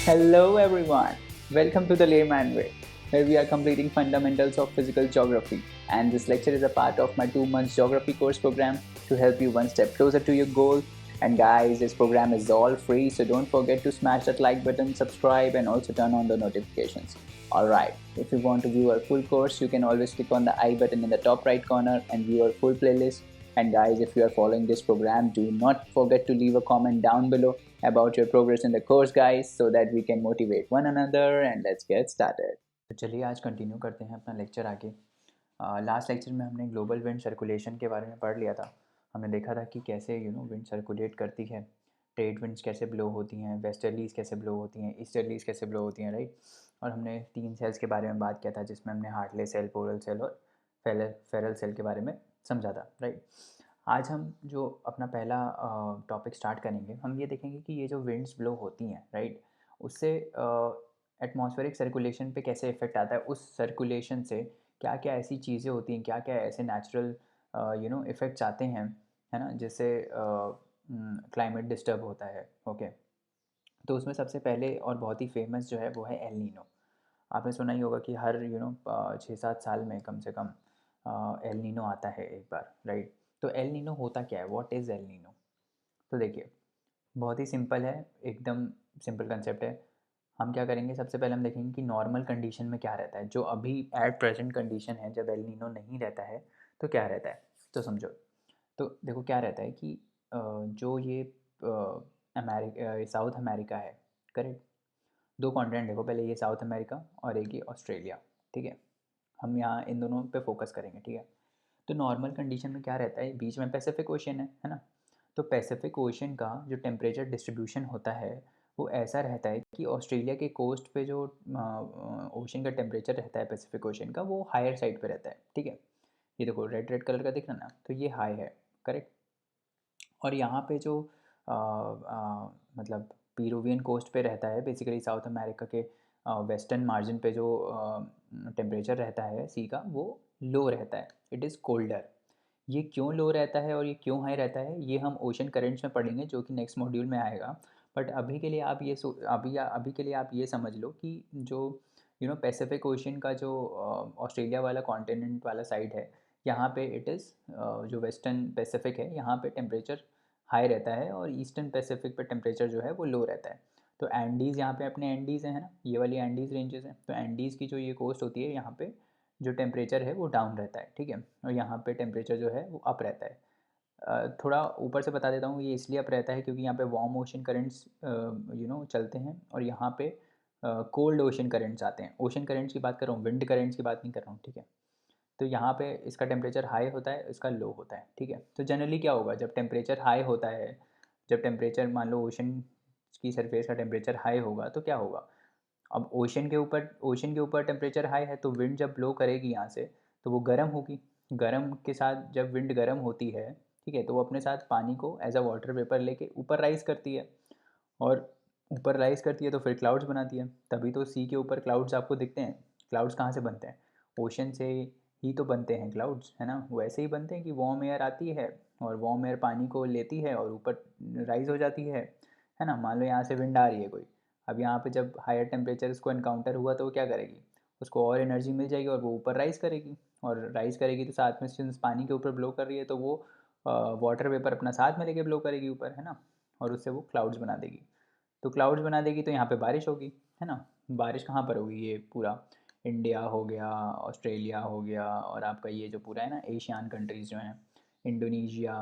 Hello everyone, welcome to the Layman Way, where we are completing fundamentals of physical geography. And this lecture is a part of my 2 months geography course program to help you one step closer to your goal. And guys, this program is all free, so don't forget to smash that like button, subscribe, and also turn on the notifications. Alright, if you want to view our full course, you can always click on the I button in the top right corner and view our full playlist. And guys, if you are following this program, do not forget to leave a comment down below about your progress in the course, guys, so that we can motivate one another. And let's get started. तो चलिए आज continue करते हैं अपना lecture आगे। Last lecture में हमने global wind circulation के बारे में पढ़ लिया था। हमने देखा था कि कैसे विंड सर्कुलेट करती है, ट्रेड विंड्स कैसे ब्लो होती हैं, वेस्टर्लीज कैसे ब्लो होती हैं, ईस्टर्लीज कैसे ब्लो होती हैं, राइट। और हमने 3 सेल्स के बारे में बात किया था, जिसमें हमने हार्टले सेल, पोरल सेल और फेरल सेल के बारे में समझा था, राइट। आज हम जो अपना पहला टॉपिक स्टार्ट करेंगे, हम ये देखेंगे कि ये जो विंड्स ब्लो होती हैं, राइट, उससे एटमॉस्फेरिक सर्कुलेशन पे कैसे इफ़ेक्ट आता है, उस सर्कुलेशन से क्या क्या ऐसी चीज़ें होती हैं, क्या क्या ऐसे नेचुरल इफ़ेक्ट्स आते हैं, है ना, जिससे क्लाइमेट डिस्टर्ब होता है। ओके, तो उसमें सबसे पहले और बहुत ही फेमस जो है वो है एल नीनो। आपने सुना ही होगा कि हर 6-7 साल में कम से कम एल नीनो आता है एक बार, राइट। तो एल नीनो होता क्या है, व्हाट इज़ एल नीनो? तो देखिए, बहुत ही सिंपल है, एकदम सिंपल कंसेप्ट है। हम क्या करेंगे, सबसे पहले हम देखेंगे कि नॉर्मल कंडीशन में क्या रहता है, जो अभी एट प्रेजेंट कंडीशन है, जब एल नीनो नहीं रहता है तो क्या रहता है। तो समझो, तो देखो क्या रहता है कि जो ये साउथ अमेरिका है, करेक्ट। 2 कॉन्टिनेंट देखो, पहले ये साउथ अमेरिका और एक ये ऑस्ट्रेलिया, ठीक है। हम यहाँ इन दोनों पे फोकस करेंगे, ठीक है। तो नॉर्मल कंडीशन में क्या रहता है, बीच में पैसिफिक ओशन है ना। तो पैसिफिक ओशन का जो टेम्परेचर डिस्ट्रीब्यूशन होता है वो ऐसा रहता है कि ऑस्ट्रेलिया के कोस्ट पे जो ओशन का टेम्परेचर रहता है पैसिफिक ओशन का, वो हायर साइड पे रहता है, ठीक है। ये देखो रेड रेड कलर का दिख रहा है ना, तो ये हाई है, करेक्ट। और यहाँ पे जो मतलब पीरुवियन कोस्ट पे रहता है, बेसिकली साउथ अमेरिका के वेस्टर्न मार्जिन पे जो टेम्परेचर रहता है सी का, वो लो रहता है, इट इज़ कोल्डर। ये क्यों लो रहता है और ये क्यों हाई रहता है, ये हम ओशन करेंट्स में पढ़ेंगे, जो कि नेक्स्ट मॉड्यूल में आएगा। बट अभी के लिए आप ये अभी के लिए आप ये समझ लो कि जो पैसिफिक ओशन का जो ऑस्ट्रेलिया वाला कॉन्टिनेंट वाला साइड है, यहाँ पे इट इज़ जो वेस्टर्न पैसिफिक है, यहाँ पे टेम्परेचर हाई रहता है, और ईस्टर्न पैसिफिक पे टेम्परेचर जो है वो लो रहता है। तो एंडीज़, यहाँ पे अपने एंडीज़ हैं, है ना, ये वाली एंडीज़ रेंजेस हैं। तो एंडीज़ की जो ये कोस्ट होती है, यहाँ पे जो टेम्परेचर है वो डाउन रहता है, ठीक है। और यहाँ पे टेम्परेचर जो है वो अप रहता है। थोड़ा ऊपर से बता देता हूँ, ये इसलिए अप रहता है क्योंकि यहाँ पे वार्म ओशन करेंट्स चलते हैं, और यहाँ पे कोल्ड ओशन करेंट्स आते हैं। ओशन करेंट्स की बात कर रहा हूँ, विंड करेंट्स की बात नहीं कर रहा हूँ, ठीक है। तो यहाँ पे इसका टेम्परेचर हाई होता है, इसका लो होता है, ठीक है। तो जनरली क्या होगा, जब टेम्परेचर हाई होता है, जब टेम्परेचर मान लो ओशन की सरफेस का टेम्परेचर हाई होगा, तो क्या होगा। अब ओशन के ऊपर टेम्परेचर हाई है, तो विंड जब ब्लो करेगी यहाँ से, तो वो गर्म होगी। गर्म के साथ जब विंड गर्म होती है, ठीक है, तो वो अपने साथ पानी को एज अ वाटर वेपर लेके ऊपर राइज करती है, और ऊपर राइज करती है तो फिर क्लाउड्स बनाती है। तभी तो सी के ऊपर क्लाउड्स आपको दिखते हैं। क्लाउड्स कहाँ से बनते हैं, ओशन से ही तो बनते हैं क्लाउड्स, है ना। वैसे ही बनते हैं कि वार्म एयर आती है, और वार्म एयर पानी को लेती है और ऊपर राइज हो जाती है ना। मान लो यहाँ से विंड आ रही है कोई, अब यहाँ पे जब हायर टेम्परेचर उसको इनकाउंटर हुआ, तो वो क्या करेगी, उसको और एनर्जी मिल जाएगी और वो ऊपर राइज करेगी। और राइज करेगी तो साथ में सिंस पानी के ऊपर ब्लो कर रही है, तो वो वाटर वेपर अपना साथ में लेके ब्लो करेगी ऊपर, है ना। और उससे वो क्लाउड्स बना देगी। तो क्लाउड्स बना देगी तो यहाँ पे बारिश होगी, है ना। बारिश कहाँ पर होगी, ये पूरा इंडिया हो गया, ऑस्ट्रेलिया हो गया, और आपका ये जो पूरा है ना एशियान कंट्रीज़ जो हैं, इंडोनेशिया,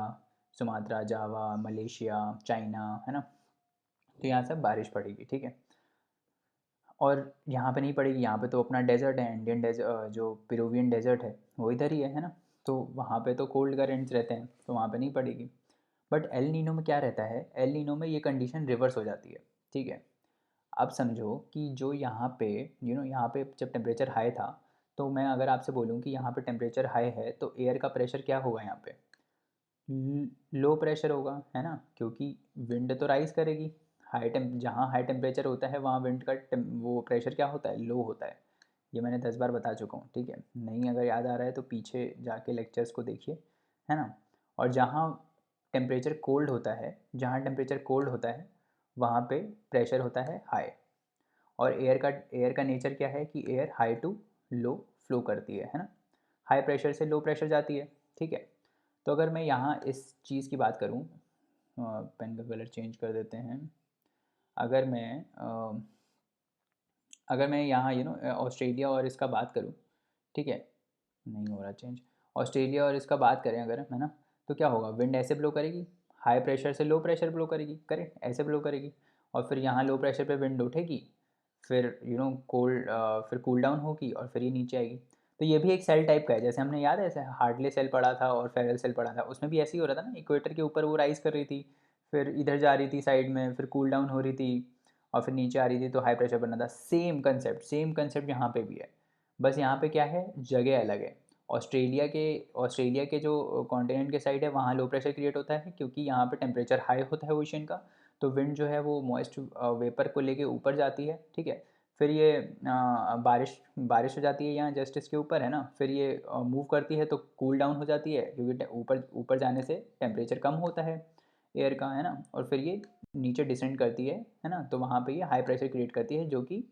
सुमात्रा, जावा, मलेशिया, चाइना, है ना। तो यहाँ सब बारिश पड़ेगी, ठीक है। और यहाँ पे नहीं पड़ेगी, यहाँ पे तो अपना डेजर्ट है, इंडियन डेजर्ट, जो पेरुवियन डेजर्ट है वो इधर ही है ना। तो वहाँ पे तो कोल्ड करेंट्स रहते हैं, तो वहाँ पे नहीं पड़ेगी। बट एल नीनो में क्या रहता है, एल नीनो में ये कंडीशन रिवर्स हो जाती है, ठीक है। अब समझो कि जो यहाँ पे यहाँ पे जब टेम्परेचर हाई था, तो मैं अगर आपसे बोलूँ कि यहाँ पे टेम्परेचर हाई है, तो एयर का प्रेशर क्या होगा यहाँ पे, लो प्रेशर होगा, है ना, क्योंकि विंड तो राइज करेगी। जहाँ हाई टेम्परेचर होता है वहाँ विंड का वो प्रेशर क्या होता है, लो होता है। ये मैंने 10 बार बता चुका हूँ, ठीक है। नहीं अगर याद आ रहा है तो पीछे जाके लेक्चर्स को देखिए, है ना। और जहाँ टेम्परेचर कोल्ड होता है वहाँ पे प्रेशर होता है हाई। और एयर का नेचर क्या है कि air high to low flow करती है ना, हाई प्रेशर से लो प्रेशर जाती है, ठीक है। तो अगर मैं यहाँ इस चीज़ की बात करूँ, पेन का कलर चेंज कर देते हैं। अगर मैं यहाँ ऑस्ट्रेलिया और इसका बात करूँ, ठीक है, नहीं हो रहा चेंज, ऑस्ट्रेलिया और इसका बात करें अगर, है ना, तो क्या होगा, विंड ऐसे ब्लो करेगी, हाई प्रेशर से लो प्रेशर ब्लो करेगी, करेक्ट, ऐसे ब्लो करेगी, और फिर यहाँ लो प्रेशर पे विंड उठेगी, फिर कोल्ड, फिर कूल डाउन होगी और फिर ये नीचे आएगी। तो ये भी एक सेल टाइप का है, जैसे हमने याद है ऐसे हार्टले सेल पढ़ा था और फेरल सेल पढ़ा था, उसमें भी ऐसे ही हो रहा था ना, इक्वेटर के ऊपर वो राइज कर रही थी, फिर इधर जा रही थी साइड में, फिर कूल डाउन हो रही थी और फिर नीचे आ रही थी, तो हाई प्रेशर बनना था। सेम कंसेप्ट यहाँ पे भी है, बस यहाँ पे क्या है, जगह अलग है। ऑस्ट्रेलिया के जो कॉन्टिनेंट के साइड है वहाँ लो प्रेशर क्रिएट होता है, क्योंकि यहाँ पे टेम्परेचर हाई होता है ओशन का, तो विंड जो है वो मॉइस्ट वेपर को लेके ऊपर जाती है, ठीक है। फिर ये बारिश बारिश हो जाती है यहाँ जस्ट इसके ऊपर, है ना, फिर ये मूव करती है तो कूल डाउन हो जाती है, क्योंकि ऊपर ऊपर जाने से टेम्परेचर कम होता है एयर का, है ना, और फिर ये नीचे डिसेंड करती है ना, तो वहाँ पे ये हाई प्रेशर क्रिएट करती है जो कि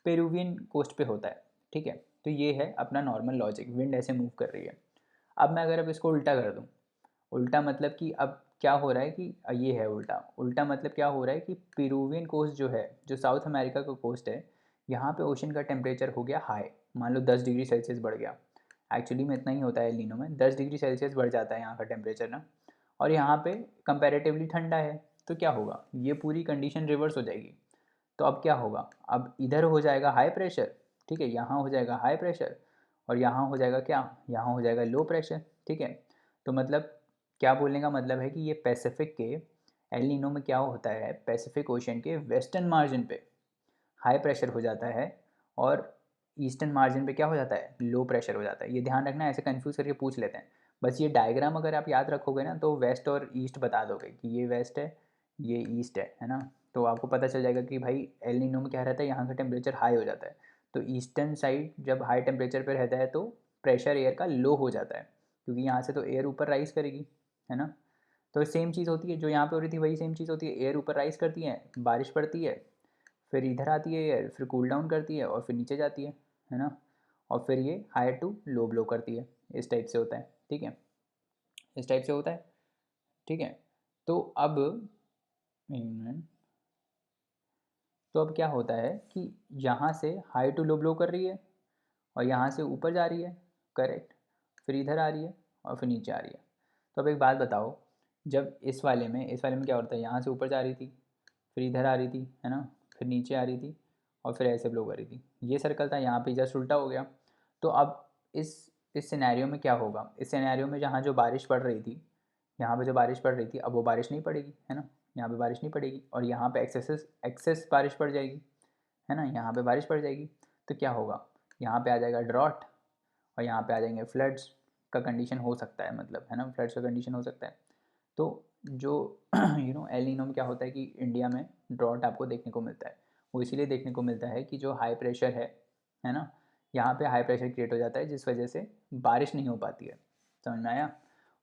पेरुवियन कोस्ट पे होता है, ठीक है। तो ये है अपना नॉर्मल लॉजिक, विंड ऐसे मूव कर रही है। अब मैं अगर इसको उल्टा कर दूँ, उल्टा मतलब कि अब क्या हो रहा है कि ये है उल्टा, उल्टा मतलब क्या हो रहा है कि पेरुवियन कोस्ट जो है, जो साउथ अमेरिका का कोस्ट है, यहाँ पे ओशन का टेम्परेचर हो गया हाई, मान लो 10 डिग्री सेल्सियस बढ़ गया। एक्चुअली में इतना ही होता है एल नीनो में, 10 डिग्री सेल्सियस बढ़ जाता है यहाँ का टेम्परेचर ना, और यहाँ पे कंपैरेटिवली ठंडा है, तो क्या होगा, ये पूरी कंडीशन रिवर्स हो जाएगी। तो अब क्या होगा, अब इधर हो जाएगा हाई प्रेशर, ठीक है, यहाँ हो जाएगा हाई प्रेशर, और यहाँ हो जाएगा क्या, यहाँ हो जाएगा लो प्रेशर, ठीक है। तो मतलब क्या बोलने का मतलब है कि ये पैसिफिक के एल नीनो में क्या होता है, पैसिफिक ओशन के वेस्टर्न मार्जिन पे हाई प्रेशर हो जाता है, और ईस्टर्न मार्जिन पे क्या हो जाता है, लो प्रेशर हो जाता है। ये ध्यान रखना, ऐसे कंफ्यूज करके पूछ लेते हैं। बस ये डायग्राम अगर आप याद रखोगे ना, तो वेस्ट और ईस्ट बता दोगे कि ये वेस्ट है, ये ईस्ट है ना, तो आपको पता चल जाएगा कि भाई एल नीनो में क्या रहता है, यहाँ का टेम्परेचर हाई हो जाता है। तो ईस्टर्न साइड जब हाई टेम्परेचर पर रहता है तो प्रेशर एयर का लो हो जाता है, क्योंकि यहाँ से तो एयर ऊपर राइज करेगी, है ना। तो सेम चीज़ होती है जो यहाँ पे हो रही थी, वही सेम चीज़ होती है, एयर ऊपर राइज करती है, बारिश पड़ती है, फिर इधर आती है एयर, फिर कूल डाउन करती है और फिर नीचे जाती है ना, और फिर ये हाई टू लो ब्लो करती है, इस टाइप से होता है, ठीक है, इस टाइप से होता है, ठीक है। तो अब एक मिनट, तो अब क्या होता है कि यहाँ से हाई टू लो ब्लो कर रही है और यहाँ से ऊपर जा रही है, करेक्ट, फिर इधर आ रही है और फिर नीचे आ रही है। तो अब एक बात बताओ, जब इस वाले में क्या होता है, यहाँ से ऊपर जा रही थी, फिर इधर आ रही थी, है ना, फिर नीचे आ रही थी और फिर ऐसे ब्लो कर रही थी, ये सर्कल था, यहाँ पे जस्ट उल्टा हो गया। तो अब इस इस सिनेरियो में क्या होगा, इस सिनेरियो में जहाँ जो बारिश पड़ रही थी, यहाँ पे जो बारिश पड़ रही थी, अब वो बारिश नहीं पड़ेगी, है ना, यहाँ पे बारिश नहीं पड़ेगी, और यहाँ पे एक्सेस बारिश पड़ जाएगी, है ना, यहाँ पे बारिश पड़ जाएगी। तो क्या होगा, यहाँ पे आ जाएगा ड्रॉट, और यहाँ पे आ जाएंगे फ्लड्स का कंडीशन हो सकता है, मतलब, है ना, फ्लड्स का कंडीशन हो सकता है। तो जो एल नीनो में क्या होता है कि इंडिया में ड्रॉट आपको देखने को मिलता है, वो इसीलिए देखने को मिलता है कि जो हाई प्रेशर है ना, यहाँ पे हाई प्रेशर क्रिएट हो जाता है, जिस वजह से बारिश नहीं हो पाती है, समझ में आया,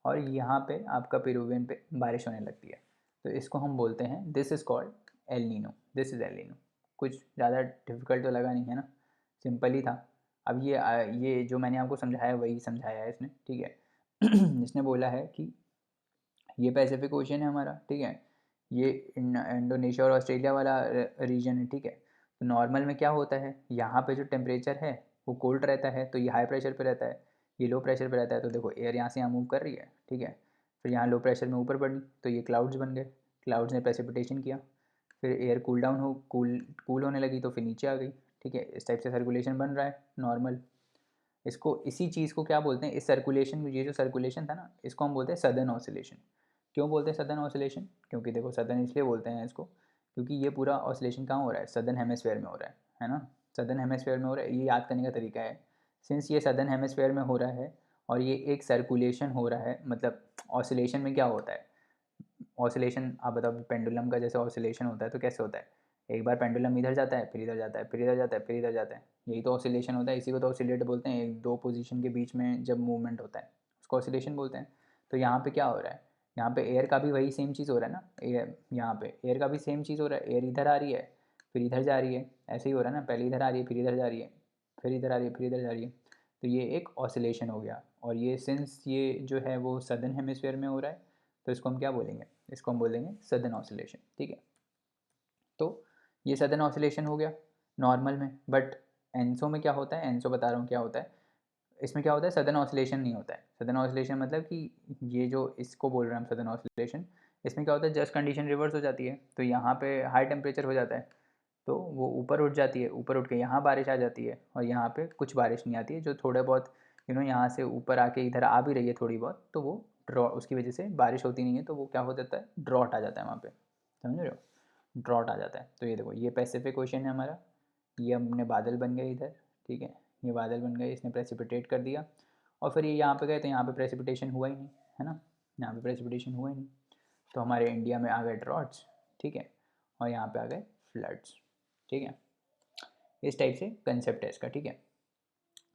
और यहाँ पे आपका पेरुवियन पे बारिश होने लगती है। तो इसको हम बोलते हैं, this is called El Nino, this is El Nino. कुछ ज़्यादा डिफ़िकल्ट तो लगा नहीं है ना, सिंपल ही था। अब ये जो मैंने आपको समझाया वही समझाया है इसने, ठीक है। इसने बोला है कि ये पैसिफिक ओशन है हमारा, ठीक है, ये इंडोनेशिया और ऑस्ट्रेलिया वाला रीजन है, ठीक है। तो नॉर्मल में क्या होता है, यहाँ पे जो टेम्परेचर है वो कोल्ड रहता है, तो ये हाई प्रेशर पे रहता है, ये लो प्रेशर पे रहता है, तो देखो एयर यहाँ से यहाँ मूव कर रही है, ठीक है, फिर यहाँ लो प्रेशर में ऊपर बढ़ी तो ये क्लाउड्स बन गए, क्लाउड्स ने प्रेसिपिटेशन किया, फिर एयर कूल डाउन हो कूल होने लगी तो फिर नीचे आ गई, ठीक है, इस टाइप से सर्कुलेशन बन रहा है नॉर्मल। इसको इसी चीज़ को क्या बोलते हैं, इस सर्कुलेशन, ये जो सर्कुलेशन था ना, इसको हम बोलते हैं सदर्न ऑसिलेशन। क्यों बोलते हैं सदर्न ऑसिलेशन, क्योंकि देखो सदर्न इसलिए बोलते हैं इसको, क्योंकि ये पूरा ऑसिलेशन कहाँ हो रहा है, सदर्न हेमिस्फेयर में हो रहा है ना, सदर्न हेमिस्फेयर में हो रहा है, ये याद करने का तरीका है। सिंस ये सदर्न हेमिस्फेयर में हो रहा है और ये एक सर्कुलेशन हो रहा है, मतलब ऑसिलेशन में क्या होता है, ऑसिलेशन आप बताओ, पेंडुलम का जैसे ऑसिलेशन होता है तो कैसे होता है, एक बार पेंडुलम इधर जाता है, फिर इधर जाता है, फिर इधर जाता है, फिर इधर जाता है, यही तो ऑसिलेशन होता है, इसी को तो ऑसिलेट बोलते हैं, एक दो पोजीशन के बीच में जब मूवमेंट होता है उसको ऑसिलेशन बोलते हैं। तो यहाँ पे क्या हो रहा है, यहाँ पे एयर का भी वही सेम चीज़ हो रहा है ना, एयर यहाँ पे एयर का भी सेम चीज़ हो रहा है, एयर इधर आ रही है, फिर इधर जा रही है, ऐसे ही हो रहा है ना, पहले इधर आ रही है, फिर इधर जा रही है, फिर इधर आ रही है, फिर इधर जा रही है। तो ये एक ऑसिलेशन हो गया। और ये सिंस ये जो है वो सदर्न हेमिस्फीयर में हो रहा है, तो इसको हम क्या बोलेंगे, इसको हम बोलेंगे सदर्न ऑसिलेशन, ठीक है। तो ये सदर्न ऑसिलेशन हो गया नॉर्मल में। बट एनसो में क्या होता है, एनसो बता रहा हूँ क्या होता है, इसमें क्या होता है, सदर्न ऑसिलेशन नहीं होता है। सदर्न ऑसिलेशन मतलब कि ये जो इसको बोल रहे हैं हम सदर्न ऑसिलेशन, इसमें क्या होता है, जस्ट कंडीशन रिवर्स हो जाती है। तो यहाँ पे हाई टेम्परेचर हो जाता है, तो वो ऊपर उठ जाती है, ऊपर उठ के यहाँ बारिश आ जाती है, और यहाँ पे कुछ बारिश नहीं आती है, जो थोड़े बहुत यहाँ से ऊपर आके इधर आ भी रही है थोड़ी बहुत, तो वो ड्रॉ, उसकी वजह से बारिश होती नहीं है, तो वो क्या हो जाता है, ड्रॉट आ जाता है वहाँ पे, समझ रहे हो, ड्रॉट आ जाता है। तो ये देखो, ये पैसिफिक ओशन है हमारा, ये हमने बादल बन गए इधर, ठीक है, ये बादल बन गए, इसने प्रेसिपिटेट कर दिया, और फिर ये यहाँ पे गए तो यहाँ पे प्रेसिपिटेशन हुआ ही नहीं, है ना, यहाँ पे प्रेसिपिटेशन हुआ ही नहीं, तो हमारे इंडिया में आ गए ड्रॉट्स, ठीक है, और यहाँ पे आ गए फ्लड्स, ठीक है। इस टाइप से कंसेप्ट है इसका, ठीक है।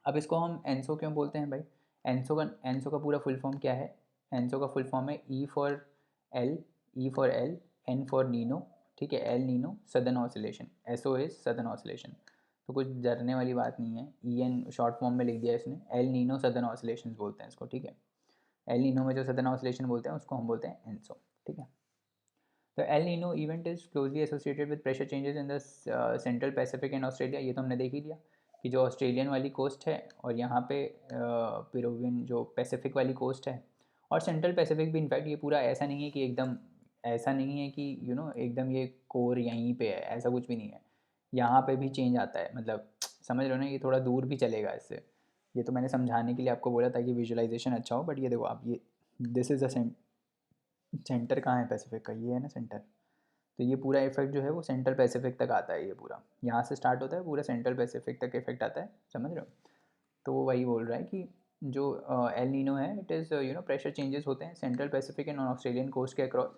अब इसको हम एनसो क्यों बोलते हैं भाई, एनसो का पूरा फुल फॉर्म क्या है, एनसो का फुल फॉर्म है E for El, E for El, N for Nino, ठीक है, El Nino southern oscillation, S O is southern oscillation. तो कुछ डरने वाली बात नहीं है, ई एन शॉर्ट फॉर्म में लिख दिया इसने, एल नीनो सदर्न ऑसिलेशन बोलते हैं इसको, ठीक है। एल नीनो में जो सदर्न ऑसिलेशन बोलते हैं उसको हम बोलते हैं एनसो, ठीक है। तो El Nino event is closely associated with pressure changes in the central Pacific and Australia, ये तो हमने देख ही लिया कि जो ऑस्ट्रेलियन वाली कोस्ट है और यहाँ पे पेरुवियन जो पैसिफिक वाली कोस्ट है, और सेंट्रल पैसिफिक भी, इनफैक्ट ये पूरा ऐसा नहीं है कि एकदम, ऐसा नहीं है कि एकदम ये कोर यहीं पे है, ऐसा कुछ भी नहीं है, यहाँ पे भी चेंज आता है, मतलब समझ रहे हो ना, ये थोड़ा दूर भी चलेगा इससे। ये तो मैंने समझाने के लिए आपको बोला ताकि विजुअलाइजेशन अच्छा हो, बट ये देखो आप, ये दिस इज़ अ सेंटर कहाँ है पैसिफिक का, ये है ना सेंटर, तो ये पूरा इफेक्ट जो है वो सेंट्रल पैसिफिक तक आता है, ये पूरा यहाँ से स्टार्ट होता है, पूरा सेंट्रल पैसिफिक तक इफेक्ट आता है, समझ रहे हो। तो वो वही बोल रहा है कि जो एल नीनो है, इट इज़ प्रेशर चेंजेस होते हैं central Pacific and Australian coast के across,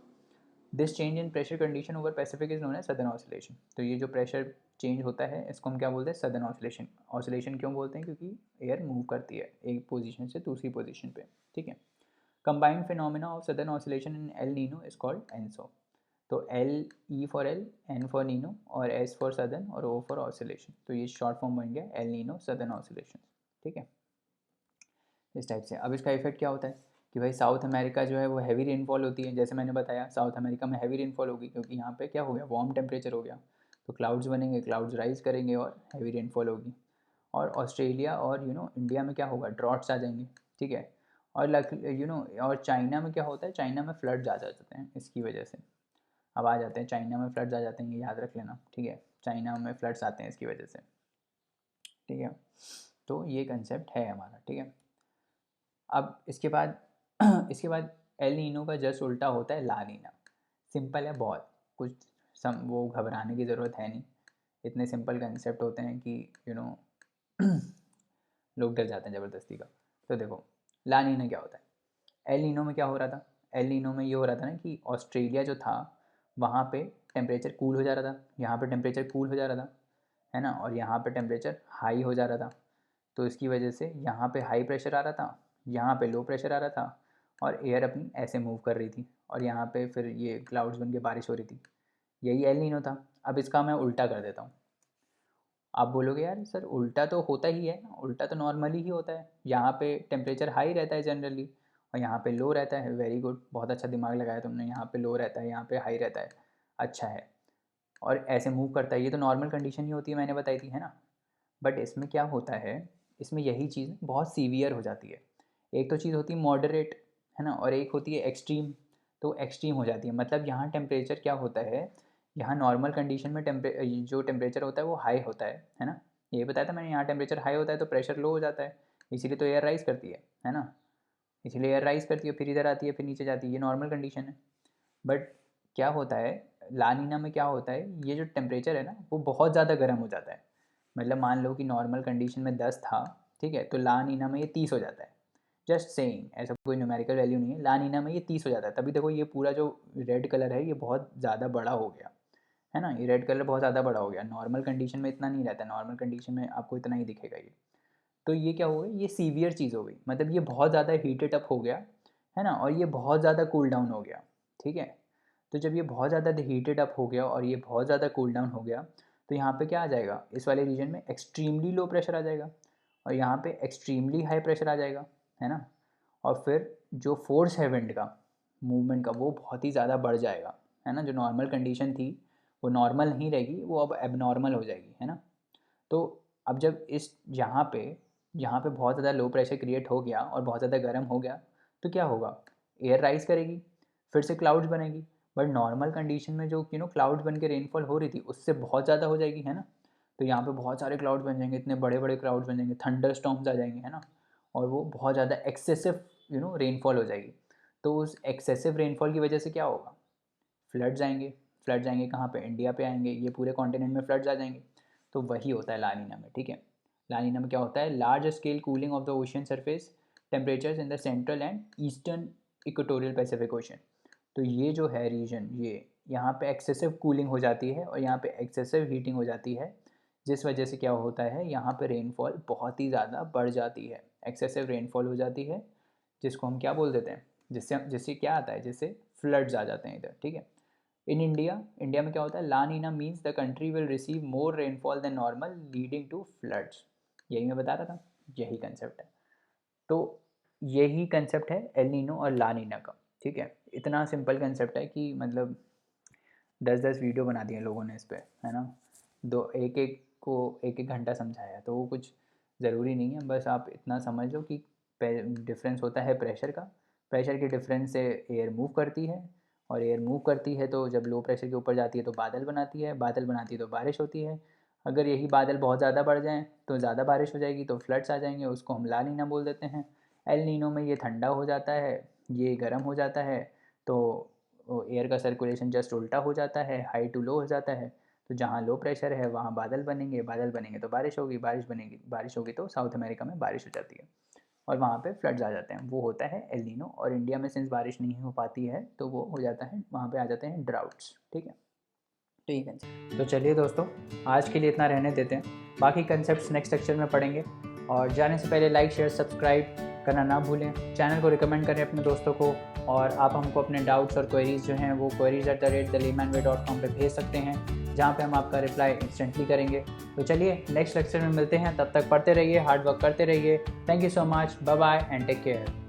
this change in pressure condition over Pacific is known as southern oscillation. तो ये जो प्रेशर चेंज होता है इसको हम क्या बोलते हैं, सदर्न ऑसिलेशन। ऑसिलेशन क्यों बोलते हैं, क्योंकि एयर मूव करती है एक पोजीशन से दूसरी पोजीशन पे, ठीक है। Combined phenomena of southern oscillation in El Nino is called ENSO. तो El, E for El, N for Nino, और एस फॉर सदर्न, और ओ फॉर ऑसिलेशन, तो ये शॉर्ट फॉर्म बन गया एल नीनो सदर्न ऑसिलेशन, ठीक है। इस टाइप से अब इसका इफेक्ट क्या होता है कि भाई साउथ अमेरिका जो है वो हैवी रेनफॉल होती है, जैसे मैंने बताया साउथ अमेरिका में हैवी रेनफॉल होगी, क्योंकि यहाँ पे क्या हो गया, वार्म टेम्परेचर हो गया, तो क्लाउड्स बनेंगे, क्लाउड्स राइज करेंगे और हैवी रेनफॉल होगी। और ऑस्ट्रेलिया और इंडिया में क्या होगा, ड्रॉट्स आ जाएंगे, ठीक है। और और चाइना में क्या होता है, चाइना में फ्लड्स आ जाते हैं इसकी वजह से। अब आ जाते हैं चाइना में फ्लड्स आ जाते हैं, ये याद रख लेना, ठीक है, चाइना में फ्लड्स आते हैं इसकी वजह से, ठीक है। तो ये कंसेप्ट है हमारा, ठीक है। अब इसके बाद इसके बाद एल नीनो का जस्ट उल्टा होता है ला नीना। सिंपल है बहुत, कुछ वो घबराने की ज़रूरत है नहीं, इतने सिंपल कंसेप्ट होते हैं कि लोग डर जाते हैं ज़बरदस्ती का। तो देखो ला नीना क्या होता है, एल नीनो में क्या हो रहा था, एल नीनो में ये हो रहा था ना कि ऑस्ट्रेलिया जो था वहाँ पे टेम्परेचर कूल हो जा रहा था, यहाँ पे टेम्परेचर कूल हो जा रहा था, है ना, और यहाँ पे टेम्परेचर हाई हो जा रहा था। तो इसकी वजह से यहाँ पे हाई प्रेशर आ रहा था, यहाँ पे लो प्रेशर आ रहा था, और एयर अपनी ऐसे मूव कर रही थी, और यहाँ पे फिर ये क्लाउड्स बन के बारिश हो रही थी। यही एल नीनो था। अब इसका मैं उल्टा कर देता हूँ। आप बोलोगे यार सर उल्टा तो होता ही है, उल्टा तो नॉर्मली ही होता है, यहाँ पे टेम्परेचर हाई रहता है जनरली, और यहाँ पे लो रहता है। वेरी गुड, बहुत अच्छा दिमाग लगाया तुमने, यहाँ पे लो रहता है, यहाँ पे हाई रहता है, अच्छा है, और ऐसे मूव करता है, ये तो नॉर्मल कंडीशन ही होती है, मैंने बताई थी, है ना। बट इसमें क्या होता है, इसमें यही चीज़ बहुत सीवियर हो जाती है। एक तो चीज़ होती है मॉडरेट, है ना, और एक होती है एक्सट्रीम। तो एक्सट्रीम हो जाती है, मतलब यहाँ टेम्परेचर क्या होता है, यहाँ नॉर्मल कंडीशन में जो टेम्परेचर होता है वो हाई होता है ना। ये बताया था मैंने, यहाँ टेम्परेचर हाई होता है तो प्रेशर लो हो जाता है, इसीलिए तो एयर राइज करती है ना, इसीलिए एयर राइज करती है, फिर इधर आती है, फिर नीचे जाती है, ये नॉर्मल कंडीशन है। बट क्या होता है, ला नीना में क्या होता है, ये जो टेम्परेचर है ना वो बहुत ज़्यादा गर्म हो जाता है। मतलब मान लो कि नॉर्मल कंडीशन में 10 था, ठीक है, तो ला नीना में ये 30 हो जाता है। जस्ट सेइंग, ऐसा कोई न्यूमेरिकल वैल्यू नहीं है, ला नीना में ये 30 हो जाता है। तभी देखो ये पूरा जो रेड कलर है ये बहुत ज़्यादा बड़ा हो गया, है ना, ये रेड कलर बहुत ज़्यादा बड़ा हो गया। नॉर्मल कंडीशन में इतना नहीं रहता, नॉर्मल कंडीशन में आपको इतना ही दिखेगा ये। तो ये क्या हो गया, ये सीवियर चीज़ हो गई, मतलब ये बहुत ज़्यादा हीटेड अप हो गया, है ना, और ये बहुत ज़्यादा कूल डाउन हो गया, ठीक है। तो जब ये बहुत ज़्यादा हीटेड अप हो गया और ये बहुत ज़्यादा कूल डाउन हो गया, तो यहाँ पे क्या आ जाएगा, इस वाले रीजन में एक्सट्रीमली लो प्रेशर आ जाएगा और यहाँ पे एक्सट्रीमली हाई प्रेशर आ जाएगा, है ना। और फिर जो फोर्स है विंड का, मूवमेंट का, वो बहुत ही ज़्यादा बढ़ जाएगा, है ना। जो नॉर्मल कंडीशन थी वो नॉर्मल नहीं रहेगी, वो अब एबनॉर्मल हो जाएगी, है ना। तो अब जब इस यहाँ पे बहुत ज़्यादा लो प्रेशर क्रिएट हो गया और बहुत ज़्यादा गर्म हो गया, तो क्या होगा, एयर राइज करेगी, फिर से क्लाउड्स बनेगी। बट नॉर्मल कंडीशन में जो क्लाउड्स बन के रेनफॉल हो रही थी उससे बहुत ज़्यादा हो जाएगी, है ना। तो यहाँ पे बहुत सारे क्लाउड्स बन जाएंगे, इतने बड़े बड़े क्लाउड्स बन जाएंगे, थंडर स्टॉर्म्स आ जाएंगे, है ना। और वो बहुत ज़्यादा एक्सेसिव रेनफॉल हो जाएगी। तो उस एक्सेसिव रेनफॉल की वजह से क्या होगा, फ्लड्स आएंगे। फ्लड्स आएंगे कहाँ पे, इंडिया पे आएंगे, ये पूरे कॉन्टिनेंट में फ्लड्स आ जाएंगे। तो वही होता है लानीना में, ठीक है। लानीना में क्या होता है, large scale cooling of the ocean surface temperatures in the central and eastern equatorial Pacific ocean. तो ये जो है रीजन, ये यहाँ पे एक्सेसिव कूलिंग हो जाती है और यहाँ पे एक्सेसिव हीटिंग हो जाती है, जिस वजह से क्या होता है, यहाँ पे रेनफॉल बहुत ही ज़्यादा बढ़ जाती है, एक्सेसिव रेनफॉल हो जाती है, जिसको हम क्या बोल देते हैं, जिससे क्या आता है, जिससे फ्लड्स आ जाते हैं इधर, ठीक है। इन इंडिया में क्या होता है, La Nina means the country will receive more rainfall than normal leading to floods. यही मैं बता रहा था, यही कंसेप्ट है। तो यही कंसेप्ट है एल नीनो और ला नीना का, ठीक है। इतना सिंपल कंसेप्ट है कि मतलब 10-10 वीडियो बना दिए लोगों ने इस पर, है ना। एक एक घंटा समझाया, तो वो कुछ ज़रूरी नहीं है। बस आप इतना समझ लो कि डिफरेंस होता है प्रेशर का, प्रेशर के डिफरेंस से एयर मूव करती है, और एयर मूव करती है तो जब लो प्रेशर के ऊपर जाती है तो बादल बनाती है, बादल बनाती है तो बारिश होती है। अगर यही बादल बहुत ज़्यादा बढ़ जाएँ तो ज़्यादा बारिश हो जाएगी, तो फ्लड्स आ जाएंगे, उसको हम ला नीना बोल देते हैं। एल नीनो में ये ठंडा हो जाता है, ये गर्म हो जाता है, तो एयर का सर्कुलेशन जस्ट उल्टा हो जाता है, हाई टू लो हो जाता है। तो जहाँ लो प्रेशर है वहाँ बादल बनेंगे, बादल बनेंगे तो बारिश होगी, बारिश होगी तो साउथ अमेरिका में बारिश हो जाती है और वहाँ पे फ्लड्स आ जाते हैं। वो होता है एल नीनो। और इंडिया में सिंस बारिश नहीं हो पाती है तो वो हो जाता है, वहाँ पे आ जाते हैं ड्राउट्स, ठीक है। ठीक है, तो चलिए दोस्तों, आज के लिए इतना रहने देते हैं, बाकी कंसेप्ट्स नेक्स्ट लेक्चर में पढ़ेंगे। और जाने से पहले लाइक शेयर सब्सक्राइब करना ना भूलें, चैनल को रिकमेंड करें अपने दोस्तों को, और आप हमको अपने डाउट्स और क्वेरीज़ जो हैं वो queries@thelaymanway.com पे भेज सकते हैं, जहाँ पे हम आपका रिप्लाई इंस्टेंटली करेंगे। तो चलिए नेक्स्ट लेक्चर में मिलते हैं, तब तक पढ़ते रहिए, हार्ड वर्क करते रहिए। Thank you so much, bye bye and take care.